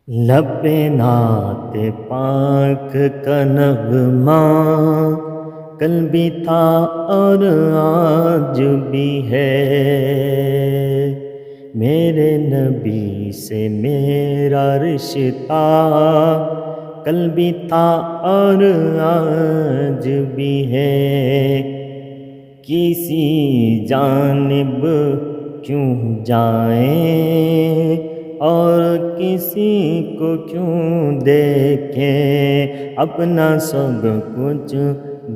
لب نعت پاک کا نغمہ کل بھی تھا اور آج بھی ہے، میرے نبی سے میرا رشتہ کل بھی تھا اور آج بھی ہے، کسی جانب کیوں جائیں اور کسی کو کیوں دیکھیں، اپنا سب کچھ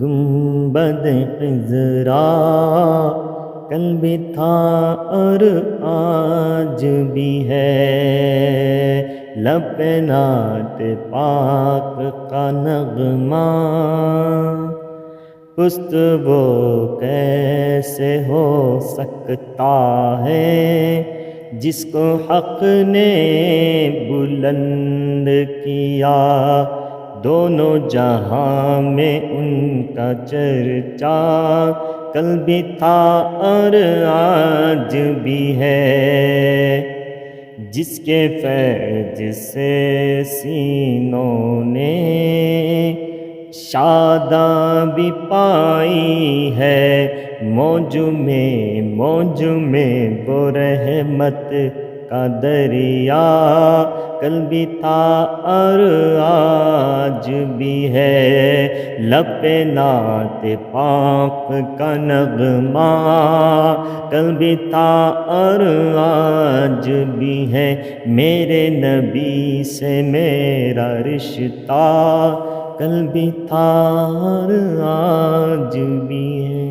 گنبد خضرا کل بھی تھا اور آج بھی ہے، لب نعت پاک کا نغمہ پست وہ کیسے ہو سکتا ہے جس کو حق نے بلند کیا، دونوں جہاں میں ان کا چرچا کل بھی تھا اور آج بھی ہے، جس کے فیض سے سینوں نے شادابی پائی ہے، موج میں وہ رحمت کا دریا کل بھی تھا اور آج بھی ہے، لب نعت پاک کا نغمہ کل بھی تھا اور آج بھی ہے، میرے نبی سے میرا رشتہ کل بھی تھا اور آج بھی ہے۔